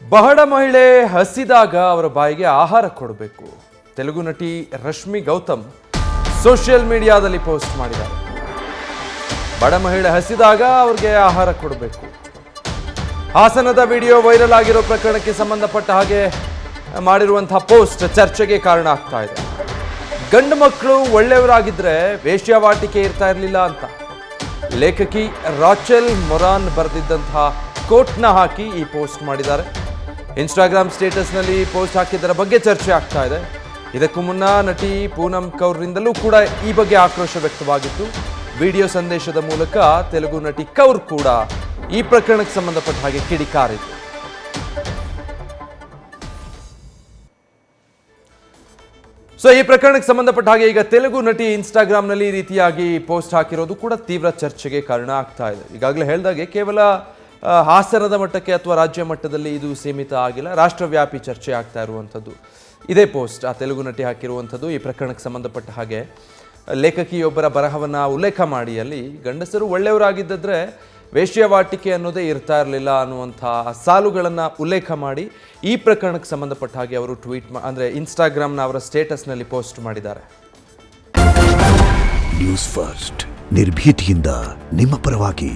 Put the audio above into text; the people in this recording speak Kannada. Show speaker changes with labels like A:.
A: ಬಹಳ ಮಹಿಳೆ ಹಸಿದಾಗ ಅವರ ಬಾಯಿಗೆ ಆಹಾರ ಕೊಡಬೇಕು. ತೆಲುಗು ನಟಿ ರಶ್ಮಿ ಗೌತಮ್ ಸೋಷಿಯಲ್ ಮೀಡಿಯಾದಲ್ಲಿ ಪೋಸ್ಟ್ ಮಾಡಿದ್ದಾರೆ. ಬಡ ಮಹಿಳೆ ಹಸಿದಾಗ ಅವ್ರಿಗೆ ಆಹಾರ ಕೊಡಬೇಕು. ಹಾಸನದ ವಿಡಿಯೋ ವೈರಲ್ ಆಗಿರೋ ಪ್ರಕರಣಕ್ಕೆ ಸಂಬಂಧಪಟ್ಟ ಹಾಗೆ ಮಾಡಿರುವಂತಹ ಪೋಸ್ಟ್ ಚರ್ಚೆಗೆ ಕಾರಣ ಆಗ್ತಾ ಇದೆ. ಗಂಡು ಮಕ್ಕಳು ಒಳ್ಳೆಯವರಾಗಿದ್ರೆ ವೇಶ್ಯಾವಾಟಿಕೆ ಇರ್ತಾ ಇರಲಿಲ್ಲ ಅಂತ ಲೇಖಕಿ ರಾಚೆಲ್ ಮೊರಾನ್ ಬರೆದಿದ್ದಂತಹ ಕೋಟ್ನ ಹಾಕಿ ಈ ಪೋಸ್ಟ್ ಮಾಡಿದ್ದಾರೆ. ಇನ್ಸ್ಟಾಗ್ರಾಮ್ ಸ್ಟೇಟಸ್ನಲ್ಲಿ ಪೋಸ್ಟ್ ಹಾಕಿದ್ದರ ಬಗ್ಗೆ ಚರ್ಚೆ ಆಗ್ತಾ ಇದೆ. ಇದಕ್ಕೂ ಮುನ್ನ ನಟಿ ಪೂನಂ ಕೌರ್ರಿಂದಲೂ ಕೂಡ ಈ ಬಗ್ಗೆ ಆಕ್ರೋಶ ವ್ಯಕ್ತವಾಗಿತ್ತು. ವಿಡಿಯೋ ಸಂದೇಶದ ಮೂಲಕ ತೆಲುಗು ನಟಿ ಕೌರ್ ಕೂಡ ಈ ಪ್ರಕರಣಕ್ಕೆ ಸಂಬಂಧಪಟ್ಟ ಹಾಗೆ ಕಿಡಿಕಾರಿದ್ರು. ಈ ಪ್ರಕರಣಕ್ಕೆ ಸಂಬಂಧಪಟ್ಟ ಹಾಗೆ ಈಗ ತೆಲುಗು ನಟಿ ಇನ್ಸ್ಟಾಗ್ರಾಮ್ನಲ್ಲಿ ಈ ರೀತಿಯಾಗಿ ಪೋಸ್ಟ್ ಹಾಕಿರೋದು ಕೂಡ ತೀವ್ರ ಚರ್ಚೆಗೆ ಕಾರಣ ಆಗ್ತಾ ಇದೆ. ಈಗಾಗಲೇ ಹೇಳಿದಾಗೆ ಕೇವಲ ಹಾಸನದ ಮಟ್ಟಕ್ಕೆ ಅಥವಾ ರಾಜ್ಯ ಮಟ್ಟದಲ್ಲಿ ಇದು ಸೀಮಿತ ಆಗಿಲ್ಲ, ರಾಷ್ಟ್ರವ್ಯಾಪಿ ಚರ್ಚೆ ಆಗ್ತಾ ಇರುವಂಥದ್ದು ಇದೇ ಪೋಸ್ಟ್. ಆ ತೆಲುಗು ನಟಿ ಹಾಕಿರುವಂಥದ್ದು ಈ ಪ್ರಕರಣಕ್ಕೆ ಸಂಬಂಧಪಟ್ಟ ಹಾಗೆ ಲೇಖಕಿಯೊಬ್ಬರ ಬರಹವನ್ನು ಉಲ್ಲೇಖ ಮಾಡಿ ಅಲ್ಲಿ ಗಂಡಸರು ಒಳ್ಳೆಯವರಾಗಿದ್ದರೆ ವೇಶ್ಯಾವಾಟಿಕೆ ಅನ್ನೋದೇ ಇರ್ತಾ ಇರಲಿಲ್ಲ ಅನ್ನುವಂಥ ಸಾಲುಗಳನ್ನು ಉಲ್ಲೇಖ ಮಾಡಿ ಈ ಪ್ರಕರಣಕ್ಕೆ ಸಂಬಂಧಪಟ್ಟ ಹಾಗೆ ಅವರು ಟ್ವೀಟ್ ಅಂದರೆ ಇನ್ಸ್ಟಾಗ್ರಾಮ್ನ ಅವರ ಸ್ಟೇಟಸ್ನಲ್ಲಿ ಪೋಸ್ಟ್ ಮಾಡಿದ್ದಾರೆ.
B: ನ್ಯೂಸ್ ಫಸ್ಟ್ ನಿರ್ಭೀತಿಯಿಂದ ನಿಮ್ಮ ಪರವಾಗಿ.